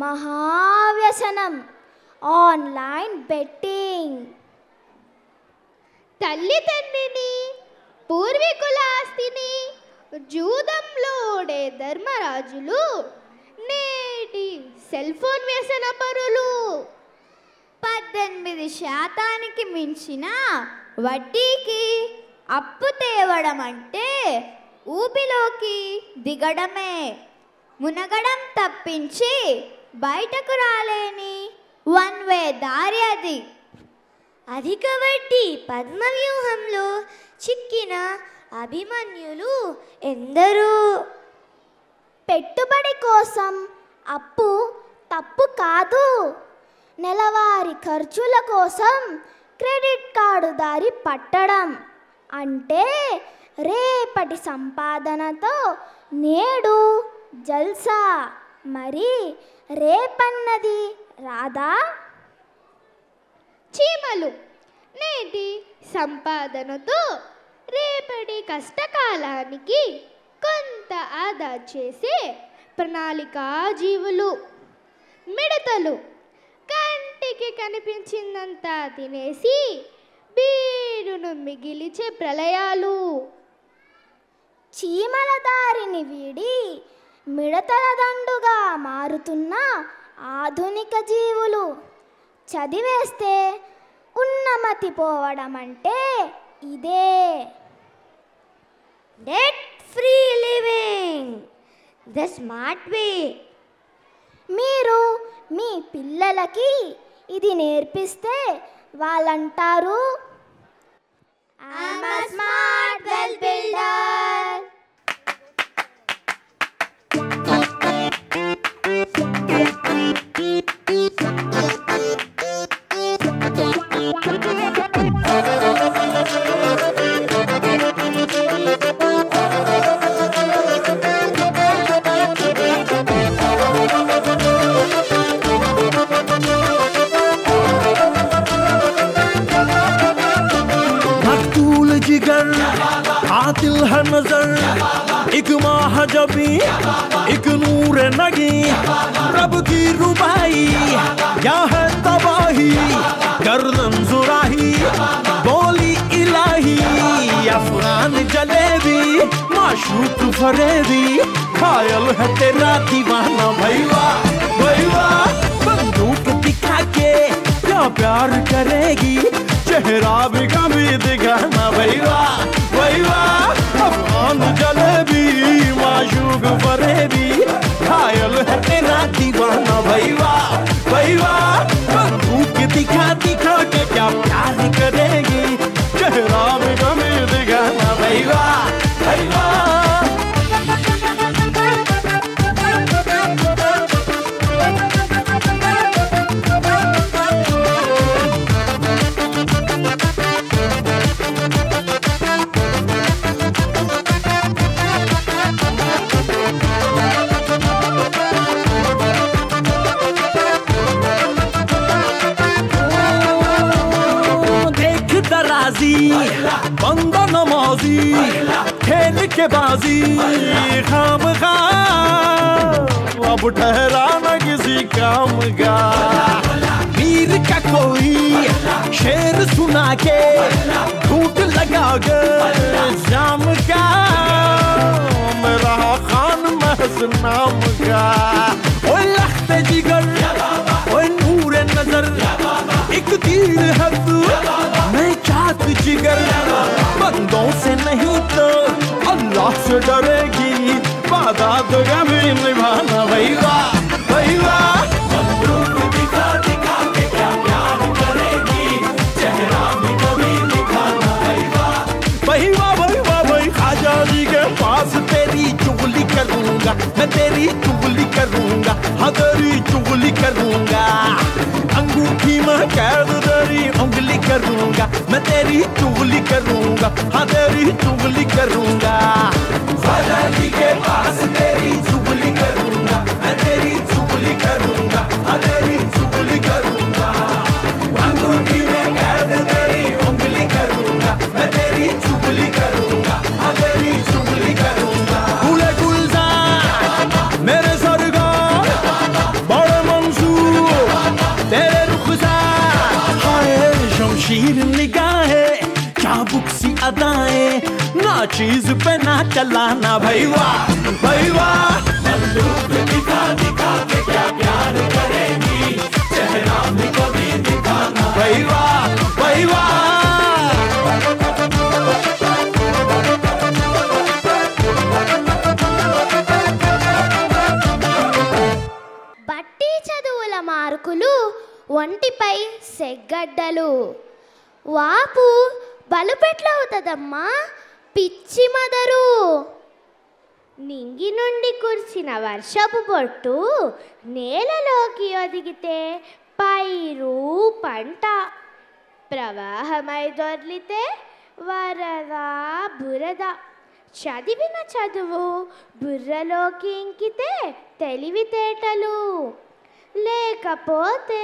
మహావ్యసనం ఆన్లైన్ బెట్టింగ్. తల్లిదండ్రిని, పూర్వీకుల ఆస్తిని జూదంలోడే ధర్మరాజులు నేటి సెల్ ఫోన్ వ్యసన పరులు. 18% మించిన వడ్డీకి అప్పు తేవడం అంటే ఊపిలోకి దిగడమే. మునగడం తప్పించి బయటకు రాలేని వన్ వే దారి అది. అధిక వడ్డీ పద్మవ్యూహంలో చిక్కిన అభిమన్యులు ఎందరో. పెట్టుబడి కోసం అప్పు తప్పు కాదు. నెలవారీ ఖర్చుల కోసం క్రెడిట్ కార్డు దారి పట్టడం అంటే రేపటి సంపాదనతో నేడు జల్సా. మరి రేపన్నది రాదా? చీమలు నేటి సంపాదనతో రేపటి కష్టకాలానికి కొంత ఆదా చేసే ప్రణాళికా జీవులు. మిడతలు కంటికి కనిపించిందంతా తినేసి బీడును మిగిలిచే ప్రళయాలు. చీమల దారిని వీడి మిడతల దండుగా మారుతున్న ఆధునిక జీవులు. చదివేస్తే ఉన్నమతి పోవడం అంటే ఇదే. Debt free living, the smart way. మీరు మీ పిల్లలకి ఇది నేర్పిస్తే వాళ్ళంటారు, I'm a smart wealth builder. आतिल है नजर, एक माह जबी, एक नूर नगी, रब की रुबाई, क्या है तबाही, गर्दन जुराही, बोली इलाही, अफरान जलेबी, माशूक फरेबी, घायल है तेरा दीवाना भैया भैया। बंदूक दिखा के क्या प्यार करेगी, चेहरा भी कभी दिखाना भाई वाह अफगान जलेबी माशूक फरेबी घायल है तेरा दीवाना भाई वाह बंदूक दिखा दिखा के क्या प्यार करेगी चेहरा भी कभी दिखाना भाई वाह बंदा नमाजी खेल के बाजी खाम खा अब ठहरा न किसी काम का वीर का कोई शेर सुना के झूठ लगा कर जाम का मेरा खान महज नाम का ओ लख्त जिगर ओ नूर नजर एक तीर है तू मैं चाहत जिगर बंदों से नहीं तो अल्लाह से डरेगी वादा तो कभी निभाना भाई वाह बंदूक दिखा दिखा के क्या प्यार करेगी चेहरा भी कभी दिखाना भाई वाह खाजा जी के पास तेरी चुगली करूंगा मैं तेरी चुगली करूंगा हाँ तेरी चुगली करूंगा अंगूठी में कैद तेरी उंगली करूंगा मैं तेरी चुगली करूंगा हाँ तेरी चुगली करूंगा खाजा जी के पास तेरी चुगली करूंगा मैं तेरी चुगली करूंगा हाँ तेरी चुगली करूंगा अंगूठी में कैद तेरी उंगली करूंगा मैं तेरी चुगली करूंगा हाँ तेरी चुगली करूंगा फूले गुलजार मेरे सरगार बड़े मंसूर तेरे रुखसार हाय शमशीर निगाहें चाबुक सी अदाएं ना चीज पे ना चलाना भाई वाह बंदूक दिखा दिखा के क्या प्यार करेगी चेहरा भी कभी दिखाना भाई वाह బట్టి చదువుల మార్కులు ఒంటిపై సెగ్గడ్డలు వాపు బలుపెట్లవుతదమ్మా పిచ్చి మదరు నింగి నుండి కురిసిన వర్షపు పొట్టు నేలలోకి ఒదిగితే పైరు పంట ప్రవాహమై దొర్లితే వరద బురద చదివిన చదువు బుర్రలోకి ఇంకితే తెలివితేటలు లేకపోతే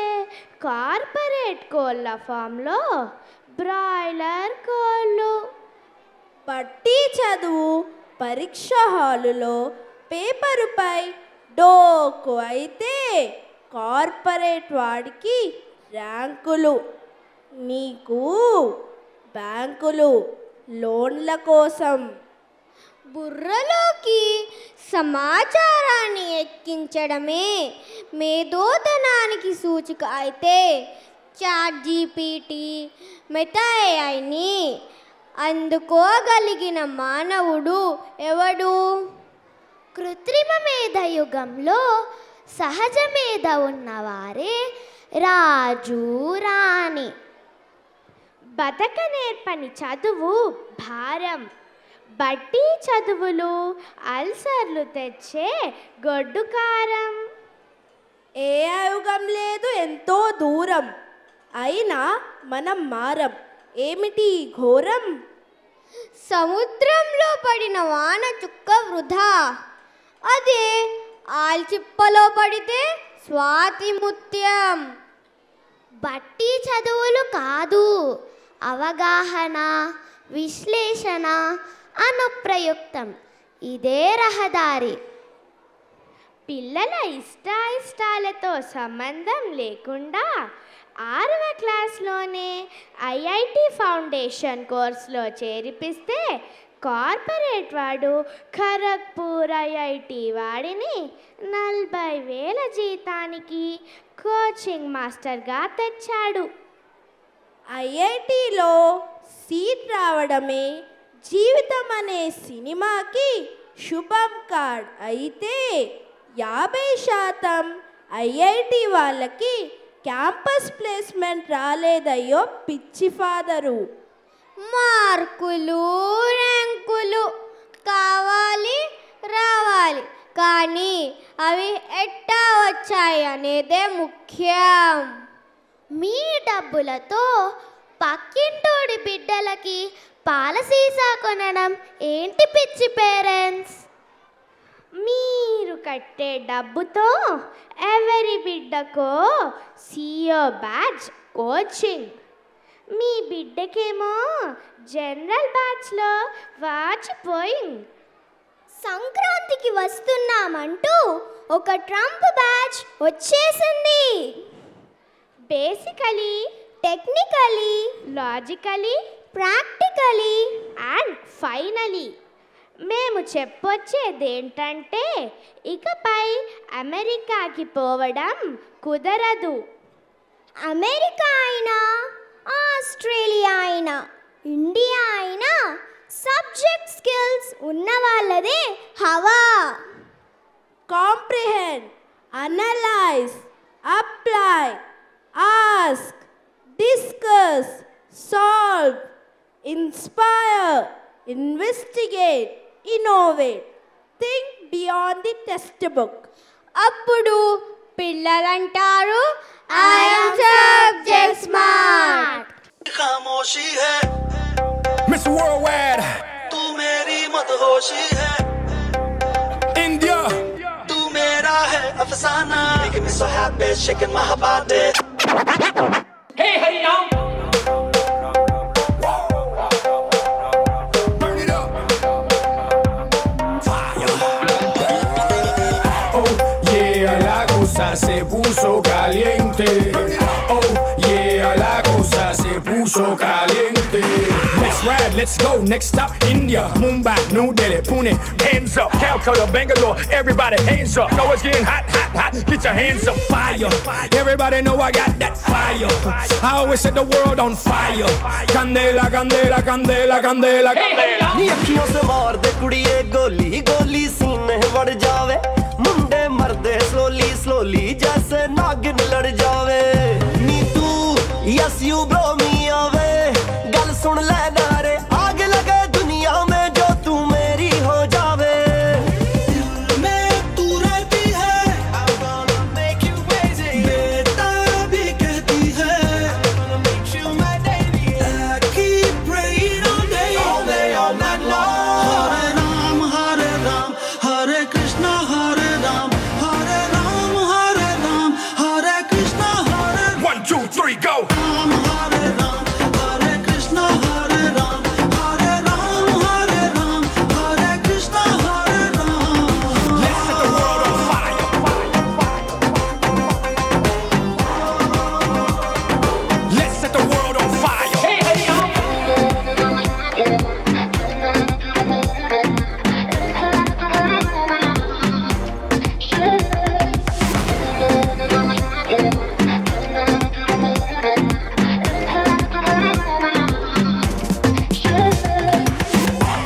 కార్పొరేట్ కోళ్ళ ఫామ్లో బ్రాయిలర్ కోళ్ళు బట్టి చదువు పరీక్ష హాలులో పేపరుపై డోకు అయితే కార్పొరేట్ వాడికి ర్యాంకులు నీకు బ్యాంకులు లోన్ల కోసం బుర్రలోకి సమాచారాన్ని ఎక్కించడమే మేధోధనానికి సూచిక అయితే చాట్‌జీపీటీ మెటా ఏఐని అందుకోగలిగిన మానవుడు ఎవడు? కృత్రిమ మేధ యుగంలో సహజ మేధ ఉన్నవారే రాజు రాణి. బతక నేర్పని చదువు భారం, బట్టి చదువులు అల్సర్లు తెచ్చే గొడ్డు కారం. ఏ యుగం లేదు, ఎంతో దూరం, అయినా మనం మారం. ఏమిటి ఘోరం? సముద్రంలో పడిన వాన చుక్క వృధా, అదే ఆల్చిప్పలో పడితే స్వాతి ముత్యం. బట్టి చదువులు కాదు, అవగాహన, విశ్లేషణ, అనుప్రయుక్తం. ఇదే రహదారి. పిల్లల ఇష్టాయిష్టాలతో సంబంధం లేకుండా 6వ క్లాస్లోనే ఐఐటి ఫౌండేషన్ కోర్సులో చేర్పిస్తే కార్పొరేట్ వాడు ఖరగ్పూర్ ఐఐటి వాడిని 40,000 జీతానికి కోచింగ్ మాస్టర్గా తెచ్చాడు. ఐఐటిలో సీట్ రావడమే జీవితం అనే సినిమాకి శుభం కార్డ్ అయితే 50% ఐఐటి వాళ్ళకి క్యాంపస్ ప్లేస్మెంట్ రాలేదయ్యో పిచ్చి ఫాదరు. మార్కులు ర్యాంకులు కావాలి రావాలి, కానీ అవి ఎట్టా వచ్చాయి అనేదే ముఖ్యం. మీ డబ్బులతో పక్కింటోడి బిడ్డలకి పాల సీసా కొనడం ఏంటి పిచ్చి పేరెంట్స్? మీరు కట్టే డబ్బుతో ఎవరి బిడ్డకో సిఓ బ్యాచ్ కోచింగ్, మీ బిడ్డకేమో జనరల్ బ్యాచ్లో వాచిపోయింగ్. సంక్రాంతికి వస్తున్నామంటూ ఒక ట్రంప్ బ్యాచ్ వచ్చేసింది. Basically, technically, logically, practically and finally మేము చెప్పొచ్చేదేంటంటే ఇకపై అమెరికాకి పోవడం కుదరదు. అమెరికా అయినా, ఆస్ట్రేలియా అయినా, ఇండియా అయినా సబ్జెక్ట్ స్కిల్స్ ఉన్న వాళ్ళదే హవా. Comprehend, analyse, apply, ask, discuss, solve, inspire, investigate, innovate, think beyond the text book. అప్పుడు పిల్లలంటారు ఐ యామ్ సబ్జెక్ట్ స్మార్ట్. खामोशी है मिस वर्ल्डवाइड, तू मेरी मदहोशी है. इंडिया, तू मेरा है अफसाना, making me so happy, shaking my body. Hey Haryam, burn it up, fire. Oh yeah, la cosa se puso caliente. Oh yeah, la cosa se puso caliente. Let's ride, let's go. Next stop, India, Mumbai, New Delhi, Pune. Hands up, Calcutta, Bangalore. Everybody, hands up. Know it's getting hot, hot, hot. Get your hands up, fire. Everybody know I got that fire. I always set the world on fire. Candela, candela, candela, candela, candela. नी अखियों से मार दे कुड़िए गोली, गोली सीने बढ़ जावे. मुंडे मरदे slowly slowly जैसे नागिन लड़ जावे. नी तू यस यू ब्रो मी आवे, गल सुन ले नारे आग लगे दुनिया में जो तू मेरी हो जावे. मैं तू रहती है, I'm gonna make you crazy. बेटा भी कहती है, I'm gonna make you my baby. I keep praying all day all night long. Hare Ram, Hare Krishna, Hare Ram, Hare Ram, Hare Ram, Hare Krishna, Hare Ram. 1, 2, 3, go. Hare Ram, Hare Krishna, Hare Ram, Hare Ram, Hare Ram, Hare Krishna, Hare Ram. Let's set the world on fire. Let's set the world on fire. Hey, hey,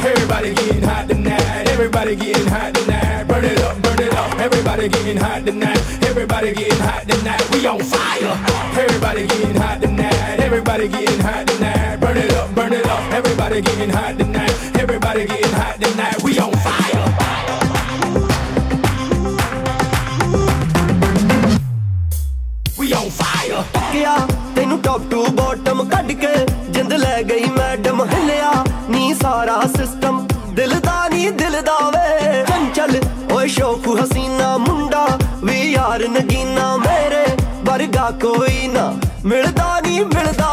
everybody getting hot tonight. Everybody getting hot tonight. Burn it up, burn it up. Everybody getting hot tonight. Everybody getting hot tonight. We on fire. Everybody getting hot tonight. Everybody getting hot tonight. Burn it up, burn it up. Everybody getting hot tonight. Everybody getting hot tonight. We on fire. We on fire. क्या तेनू top to bottom cut के जिंद ले गई madam हिलिया नी सारा system दिलदा नी दिलदा वे चंचल ओए शौक हसीना मुंडा we यार नगीना मेरे वर्गा कोई ना मिलदा नी मिलदा